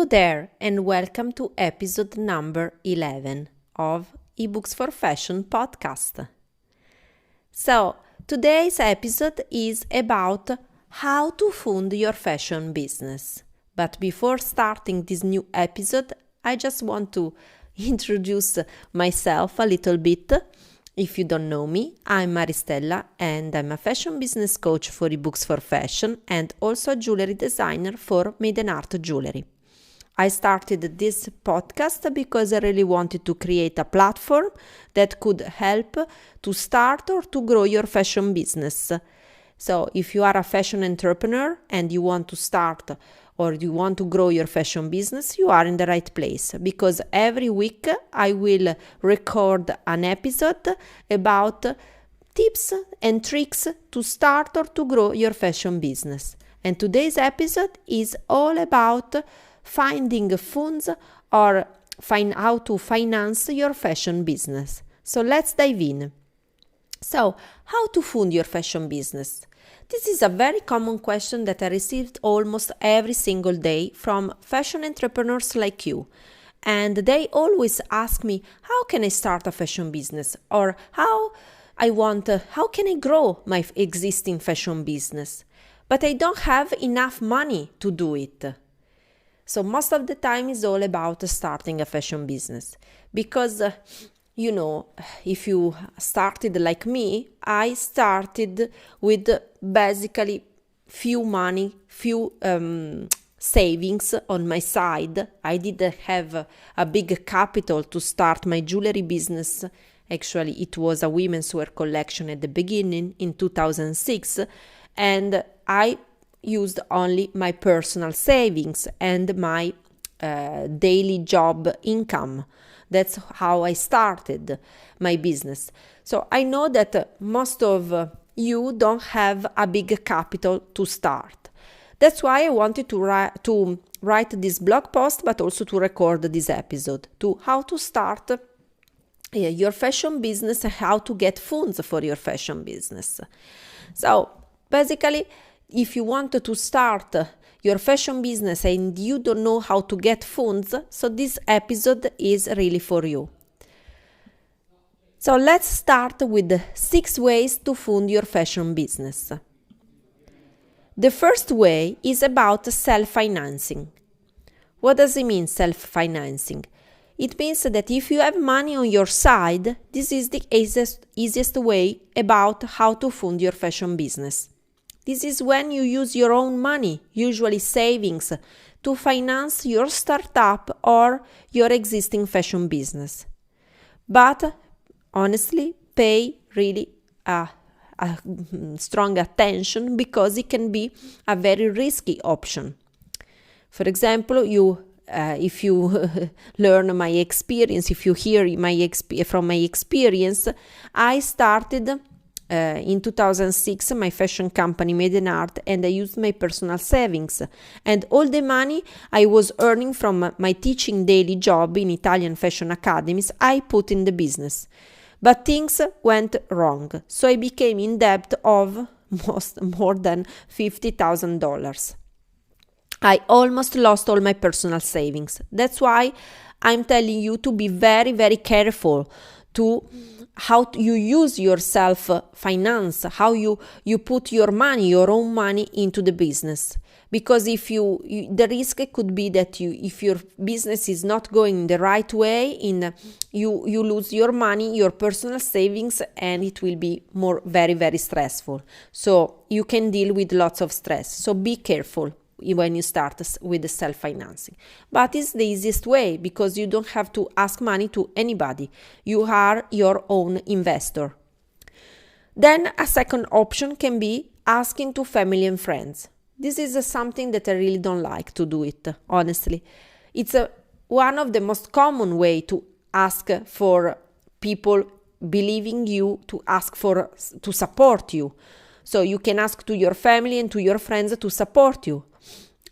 Hello there and welcome to episode number 11 of eBooks for Fashion podcast. So, today's episode is about how to fund your fashion business. But before starting this new episode, I just want to introduce myself a little bit. If you don't know me, I'm Maristella and I'm a fashion business coach for eBooks for Fashion and also a jewelry designer for Maiden Art Jewelry. I started this podcast because I really wanted to create a platform that could help to start or to grow your fashion business. So if you are a fashion entrepreneur and you want to start or you want to grow your fashion business, you are in the right place, because every week I will record an episode about tips and tricks to start or to grow your fashion business. And today's episode is all about finding funds or find how to finance your fashion business. So let's dive in. So, how to fund your fashion business? This is a very common question that I received almost every single day from fashion entrepreneurs like you. And they always ask me, how can I start a fashion business? Or how can I grow my existing fashion business? But I don't have enough money to do it. So most of the time is all about starting a fashion business, because if you started like me, I started with basically few savings on my side. I didn't have a big capital to start my jewelry business. Actually, it was a women's wear collection at the beginning in 2006, and I used only my personal savings and my daily job income. That's how I started my business. So I know that most of you don't have a big capital to start. That's why I wanted to write this blog post, but also to record this episode to how to start your fashion business and how to get funds for your fashion business. So basically, if you want to start your fashion business and you don't know how to get funds, so this episode is really for you. So let's start with 6 ways to fund your fashion business. The first way is about self-financing. What does it mean, self-financing? It means that if you have money on your side, this is the easiest way about how to fund your fashion business. This is when you use your own money, usually savings, to finance your startup or your existing fashion business. But honestly, pay really a strong attention, because it can be a very risky option. For example, if you learn my experience, if you hear from my experience, I started in 2006 my fashion company Maiden Art, and I used my personal savings, and all the money I was earning from my teaching daily job in Italian fashion academies I put in the business. But things went wrong, so I became in debt of more than $50,000. I almost lost all my personal savings. That's why I'm telling you to be very, very careful to how you use your self-finance, how you put your money, your own money into the business. Because if the risk could be that if your business is not going the right way, you lose your money, your personal savings, and it will be very, very stressful. So you can deal with lots of stress. So be careful when you start with the self-financing. But it's the easiest way, because you don't have to ask money to anybody. You are your own investor. Then a second option can be asking to family and friends. This is something that I really don't like to do it, honestly. It's one of the most common way to ask for people believing you, to support you. So you can ask to your family and to your friends to support you.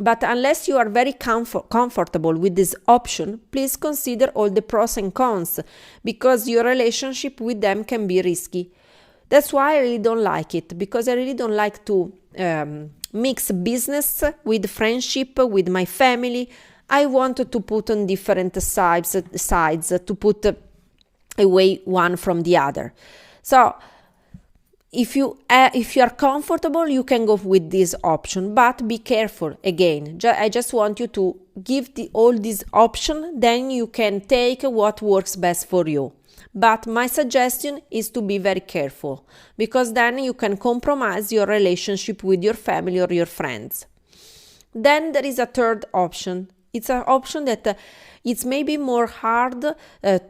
But unless you are very comfortable with this option, please consider all the pros and cons, because your relationship with them can be risky. That's why I really don't like it, because I really don't like to mix business with friendship, with my family. I want to put on different sides to put away one from the other. So if you are comfortable, you can go with this option, but be careful. Again, I just want you to give all these options, then you can take what works best for you. But my suggestion is to be very careful, because then you can compromise your relationship with your family or your friends. Then there is a third option. It's an option that it's maybe more hard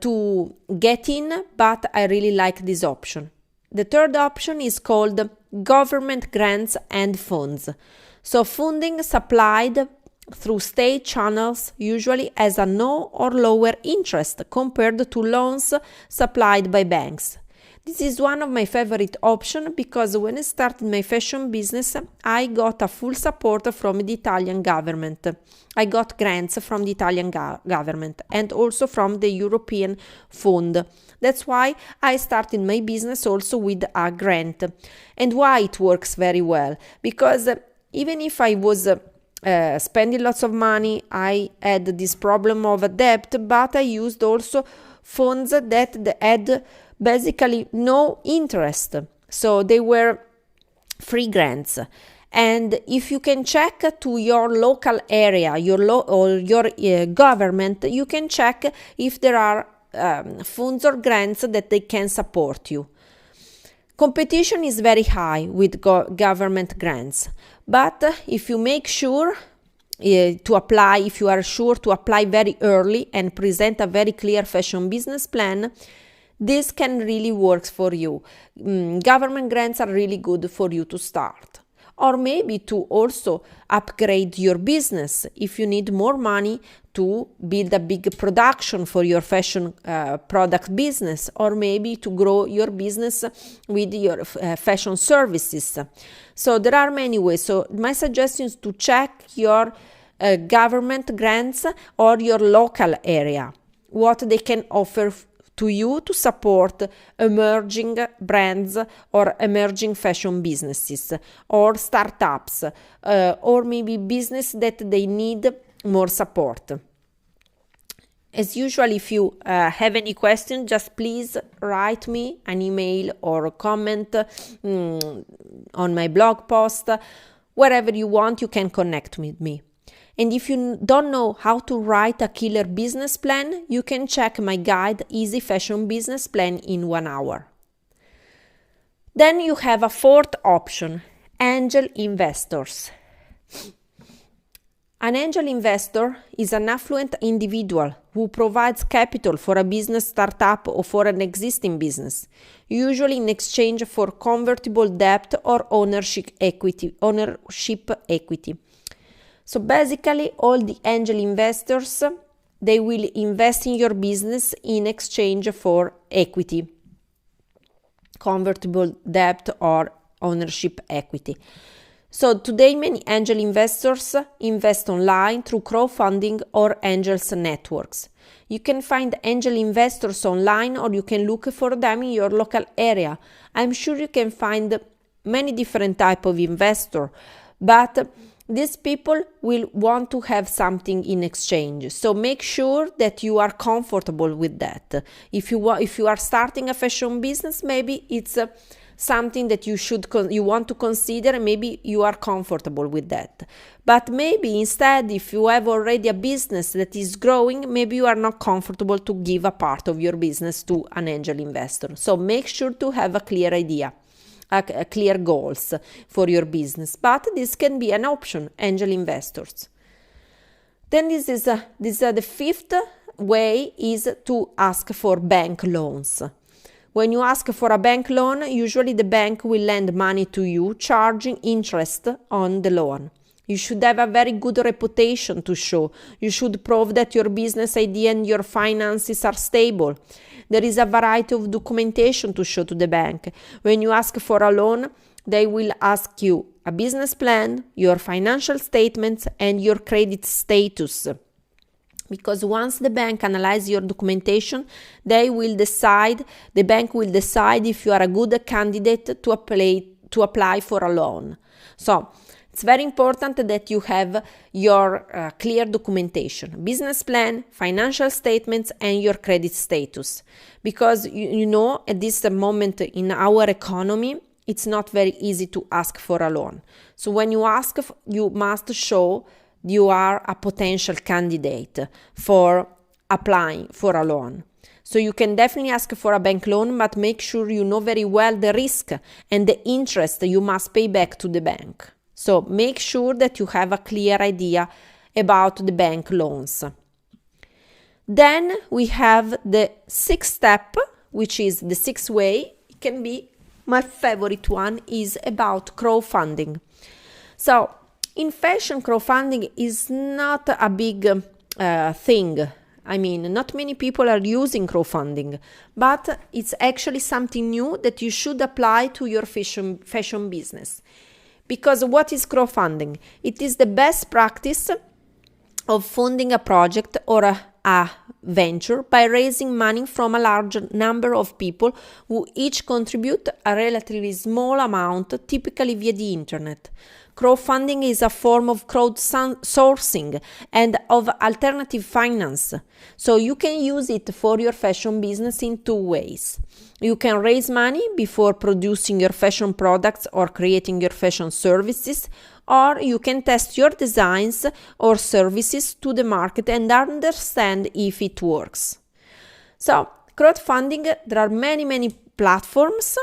to get in, but I really like this option. The third option is called government grants and funds. So funding supplied through state channels usually has a no or lower interest compared to loans supplied by banks. This is one of my favorite options because when I started my fashion business, I got a full support from the Italian government. I got grants from the Italian government and also from the European fund. That's why I started my business also with a grant. And why it works very well? Because even if I was spending lots of money, I had this problem of a debt, but I used also funds that had basically no interest. So they were free grants. And if you can check to your local area, your government, you can check if there are funds or grants that they can support you. Competition is very high with government grants, but if you make sure to apply, if you are sure to apply very early and present a very clear fashion business plan, this can really work for you. Government grants are really good for you to start. Or maybe to also upgrade your business if you need more money to build a big production for your fashion product business, or maybe to grow your business with your fashion services. So there are many ways. So my suggestion is to check your government grants or your local area, what they can offer to you to support emerging brands or emerging fashion businesses or startups or maybe business that they need more support. As usual, if you have any question, just please write me an email or a comment on my blog post. Wherever you want, you can connect with me. And if you don't know how to write a killer business plan, you can check my guide, Easy Fashion Business Plan in 1 hour. Then you have a fourth option, angel investors. An angel investor is an affluent individual who provides capital for a business startup or for an existing business, usually in exchange for convertible debt or ownership equity. So basically, all the angel investors, they will invest in your business in exchange for equity, convertible debt or ownership equity. So today, many angel investors invest online through crowdfunding or angels networks. You can find angel investors online, or you can look for them in your local area. I'm sure you can find many different types of investor, but these people will want to have something in exchange. So make sure that you are comfortable with that. If you are starting a fashion business, maybe it's something that you want to consider, and maybe you are comfortable with that. But maybe instead, if you have already a business that is growing, maybe you are not comfortable to give a part of your business to an angel investor. So make sure to have a clear idea. Clear goals for your business, but this can be an option, angel investors. Then this is the fifth way is to ask for bank loans. When you ask for a bank loan, usually the bank will lend money to you, charging interest on the loan. You should have a very good reputation to show. You should prove that your business idea and your finances are stable. There is a variety of documentation to show to the bank. When you ask for a loan, they will ask you a business plan, your financial statements, and your credit status. Because once the bank analyzes your documentation, the bank will decide if you are a good candidate to apply for a loan. So It's very important that you have your clear documentation, business plan, financial statements, and your credit status. Because you know, at this moment in our economy, it's not very easy to ask for a loan. So when you ask, you must show you are a potential candidate for applying for a loan. So you can definitely ask for a bank loan, but make sure you know very well the risk and the interest you must pay back to the bank. So make sure that you have a clear idea about the bank loans. Then we have the sixth step, which is the sixth way. It can be my favorite one, is about crowdfunding. So in fashion, crowdfunding is not a big thing. I mean, not many people are using crowdfunding, but it's actually something new that you should apply to your fashion business. Because what is crowdfunding? It is the best practice of funding a project or a venture by raising money from a large number of people who each contribute a relatively small amount, typically via the internet. Crowdfunding is a form of crowdsourcing and of alternative finance. So you can use it for your fashion business in two ways. You can raise money before producing your fashion products or creating your fashion services, or you can test your designs or services to the market and understand if it works. So crowdfunding, there are many platforms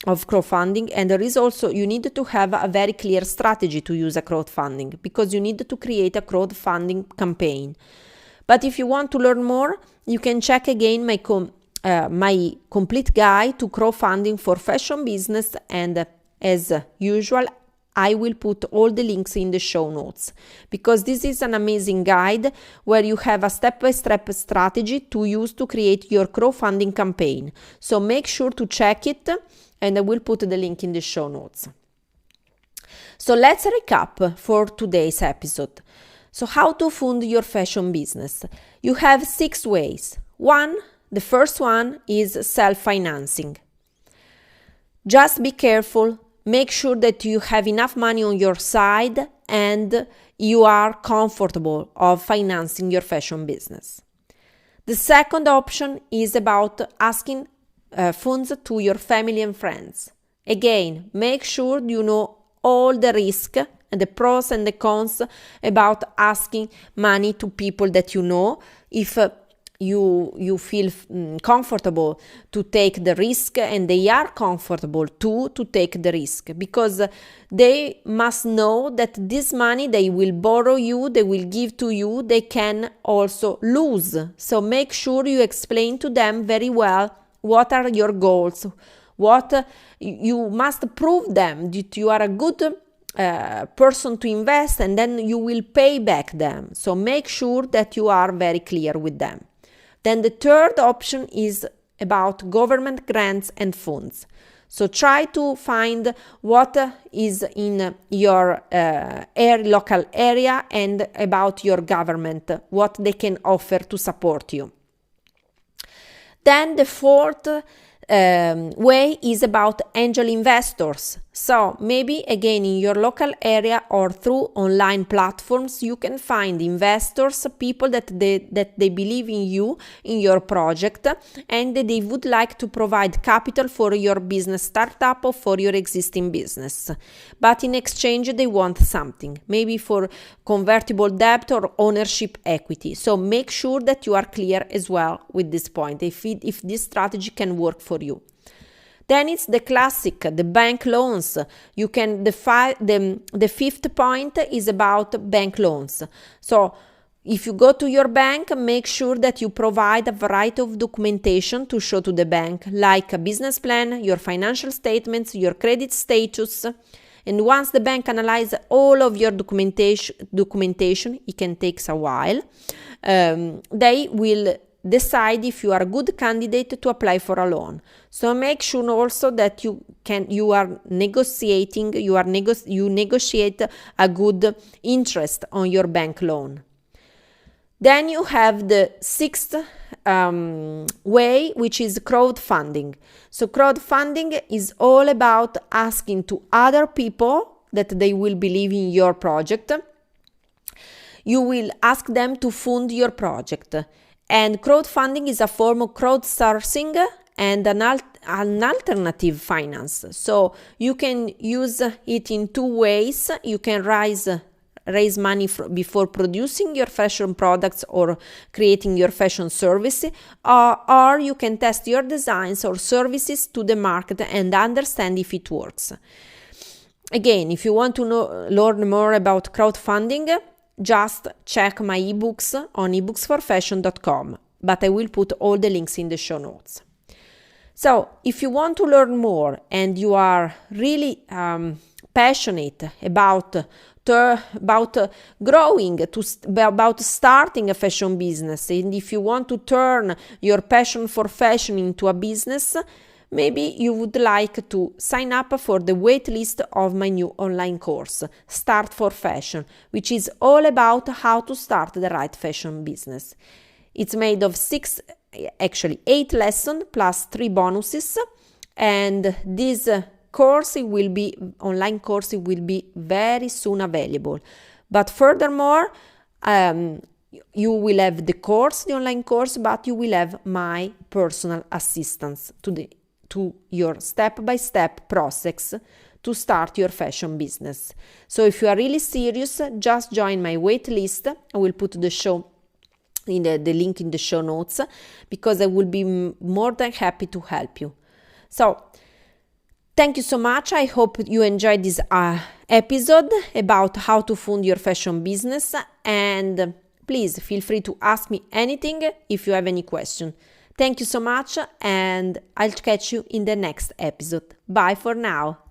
of crowdfunding, and there is also, you need to have a very clear strategy to use a crowdfunding, because you need to create a crowdfunding campaign. But if you want to learn more, you can check again my complete guide to crowdfunding for fashion business, and as usual, I will put all the links in the show notes, because this is an amazing guide where you have a step-by-step strategy to use to create your crowdfunding campaign. So make sure to check it, and I will put the link in the show notes. So let's recap for today's episode. So how to fund your fashion business? You have 6 ways. The first one is self-financing. Just be careful. Make sure that you have enough money on your side and you are comfortable of financing your fashion business. The second option is about asking funds to your family and friends. Again, make sure you know all the risk and the pros and the cons about asking money to people that you know. If you feel comfortable to take the risk, and they are comfortable to take the risk, because they must know that this money they will borrow you, they will give to you, they can also lose. So make sure you explain to them very well what are your goals, what you must prove them that you are a good person to invest, and then you will pay back them. So make sure that you are very clear with them. Then the third option is about government grants and funds. So try to find what is in your local area and about your government, what they can offer to support you. Then the fourth way is about angel investors. So maybe again in your local area or through online platforms, you can find investors, people that they believe in you, in your project, and they would like to provide capital for your business startup or for your existing business. But in exchange, they want something, maybe for convertible debt or ownership equity. So make sure that you are clear as well with this point, if this strategy can work for you. Then it's the classic, the bank loans. You can the fifth point is about bank loans. So if you go to your bank, make sure that you provide a variety of documentation to show to the bank, like a business plan, your financial statements, your credit status. And once the bank analyzes all of your documentation, it can take a while, they will decide if you are a good candidate to apply for a loan. So make sure also that you negotiate a good interest on your bank loan. Then you have the sixth way, which is crowdfunding. So crowdfunding is all about asking to other people that they will believe in your project, you will ask them to fund your project. And crowdfunding is a form of crowdsourcing and an alternative finance. So you can use it in two ways. You can raise money before producing your fashion products or creating your fashion service, or you can test your designs or services to the market and understand if it works. Again, if you want to learn more about crowdfunding, just check my ebooks on ebooksforfashion.com, but I will put all the links in the show notes. So if you want to learn more and you are really passionate about growing, about starting a fashion business, and if you want to turn your passion for fashion into a business, maybe you would like to sign up for the waitlist of my new online course, Start for Fashion, which is all about how to start the right fashion business. It's made of 8 lessons plus 3 bonuses, and this online course will be very soon available. But furthermore, you will have the online course, but you will have my personal assistance to your step-by-step process to start your fashion business. So if you are really serious, just join my wait list. I will put the link in the show notes, because I will be more than happy to help you. So thank you so much. I hope you enjoyed this episode about how to fund your fashion business, and please feel free to ask me anything if you have any question. Thank you so much, and I'll catch you in the next episode. Bye for now.